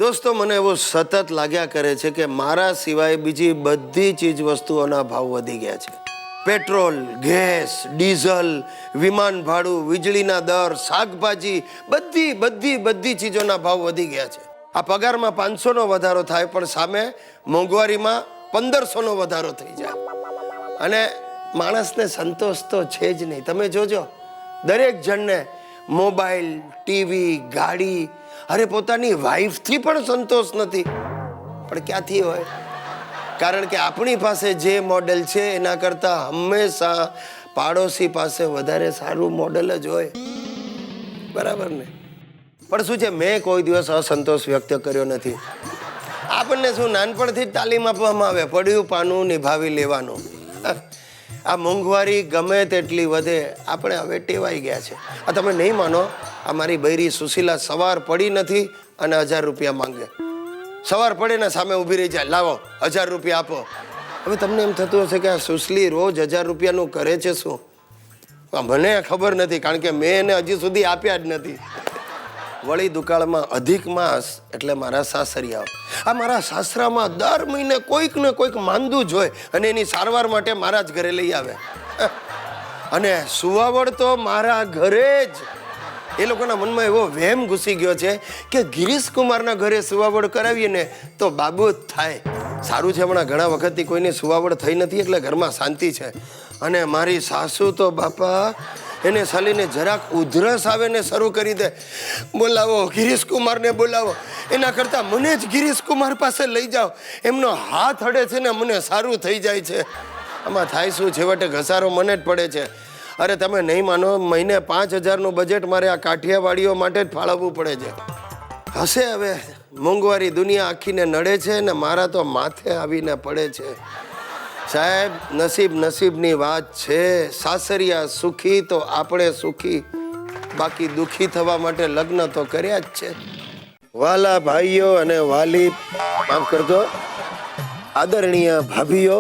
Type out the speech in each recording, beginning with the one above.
દોસ્તો, મને એવું સતત લાગ્યા કરે છે કે મારા સિવાય બીજી બધી ચીજ વસ્તુઓના ભાવ વધી ગયા છે. પેટ્રોલ, ગેસ, ડીઝલ, વિમાન ભાડું, વીજળીના દર, શાકભાજી, બધી ચીજોના ભાવ વધી ગયા છે. આ પગારમાં 500નો વધારો થાય પણ સામે મોંઘવારીમાં 1500નો વધારો થઈ જાય અને માણસને સંતોષ તો છે જ નહીં. તમે જોજો, દરેક જણને મોબાઈલ, ટીવી, ગાડી, અરે પોતાની વાઈફથી પણ સંતોષ નથી. પણ ક્યાંથી હોય? કારણ કે આપણી પાસે જે મોડેલ છે એના કરતાં હંમેશા પાડોશી પાસે વધારે સારું મોડેલ જ હોય. બરાબર ને? પણ શું છે, મેં કોઈ દિવસ અસંતોષ વ્યક્ત કર્યો નથી. આપણને શું નાનપણથી જ તાલીમ આપવામાં આવે, પડ્યું પાનું નિભાવી લેવાનું. આ મોંઘવારી ગમે તેટલી વધે, આપણે હવે ટેવાઈ ગયા છે. આ તમે નહીં માનો, આ મારી બૈરી સુશીલા સવાર પડી નથી અને 1000 રૂપિયા માંગે. સવાર પડે ને સામે ઊભી રહી જાય, લાવો 1000 રૂપિયા આપો. હવે તમને એમ થતું હશે કે આ સુશલી રોજ 1000 રૂપિયાનું કરે છે શું? મને ખબર નથી, કારણ કે મેં એને હજી સુધી આપ્યા જ નથી. વળી દુકાળમાં અધિક માસ એટલે મારા સાસરિયાઓ. આ મારા સાસરામાં દર મહિને કોઈક ને કોઈક માંદું જ હોય અને એની સારવાર માટે મારા જ ઘરે લઈ આવે. અને સુવાવડ તો મારા ઘરે જ. એ લોકોના મનમાં એવો વહેમ ઘૂસી ગયો છે કે ગિરીશ કુમારના ઘરે સુવાવડ કરાવીએ ને તો બાબુ જ થાય. સારું છે, હમણાં ઘણા વખતથી કોઈને સુવાવડ થઈ નથી એટલે ઘરમાં શાંતિ છે. અને મારી સાસુ તો બાપા, એને સલીને જરાક ઉધરસ આવે ને શરૂ કરી દે, બોલાવો ગિરીશ કુમારને બોલાવો. એના કરતાં મને જ ગિરીશ કુમાર પાસે લઈ જાઓ, એમનો હાથ અડે છે ને મને સારું થઈ જાય છે. આમાં થાય શું, છેવટે ઘસારો મને જ પડે છે. અરે તમે નહીં માનો, મહિને 5000નું બજેટ મારે આ કાઠિયાવાડીઓ માટે જ ફાળવવું પડે છે. હશે હવે, મોંઘવારી દુનિયા આખીને નડે છે ને મારા તો માથે આવીને પડે છે. સાહેબ, નસીબની વાત છે. સાસરિયા સુખી તો આપણે સુખી, બાકી દુખી થવા માટે લગ્ન તો કર્યા જ છે. વાલા ભાઈઓ અને વાલી, માફ કરજો, આદરણીય ભાભીઓ,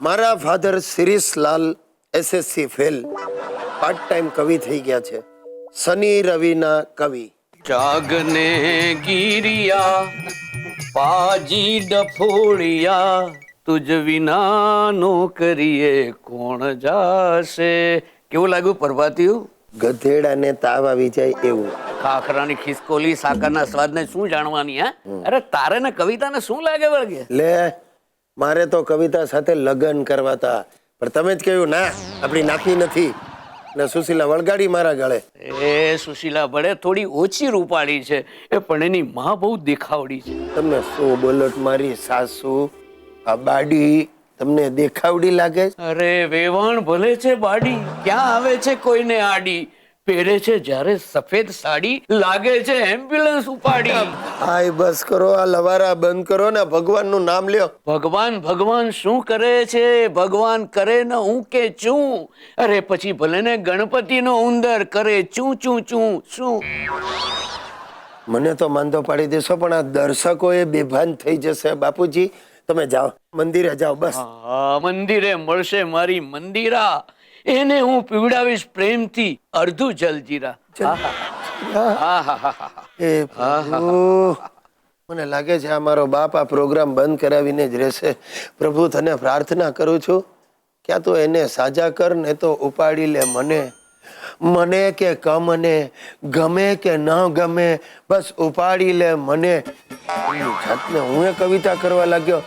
મારા father Shirishlal SSC fail, part time કવિ થઈ ગયા છે. શનિ રવિના કવિ. જાગને ગિરિયા પાજી ડફોળિયા, તુજ વિના નો કરીએ કોણ જાશે. કેવું લાગ્યું પ્રભાતિયું? ગધેડાને તાવ આવી જાય એવું. ખાખરાની ખિસકોલી સાકરના સ્વાદને શું જાણવાની? હા, અરે તારે ને કવિતાને શું લાગે વળગે? લે, મારે તો કવિતા સાથે લગ્ન કરવા હતા, પણ તમે જ કહ્યું ના, આપણી નાખી નથી ને સુશીલા વળગાડી મારા ગળે. એ સુશીલા ભળે થોડી ઓછી રૂપાળી છે, એ પણ એની માં બહુ દેખાવડી છે. તમે શું બોલો? મારી સાસુ આ બાડી તમને દેખાવડી લાગે? અરે વેવાણ ભલે છે બાડી, ક્યાં આવે છે કોઈને આડી. પહેરે છે જ્યારે સફેદ સાડી, લાગે છે એમ્બ્યુલન્સ ઉપાડી. હાય બસ કરો, આ લવારા બંધ કરો ને ભગવાનનું નામ લ્યો. ભગવાન શું કરે છે? ભગવાન કરે ને હું કે ચું. અરે પછી ભલે ને ગણપતિનો ઉંદર કરે ચું ચું ચું શું. મને તો માંદો પાડી દેશો, પણ આ દર્શકો એ બેભાન થઈ જશે. બાપુજી તમે જાઓ, મંદિરે જાઓ બસ. મંદિરે મળશે મારી મંદિરા, એને હું પીવડાવીશ પ્રેમથી અડધું જલજીરા. મને લાગે છે આ મારો બાપ આ પ્રોગ્રામ બંધ કરાવીને જ રહેશે. પ્રભુ તને પ્રાર્થના કરું છું, ક્યાં તો એને સાજા કર ને તો ઉપાડી લે મને. મને કે કમને, ગમે કે ન ગમે, બસ ઉપાડી લે મને. જાતને હું એ કવિતા કરવા લાગ્યો.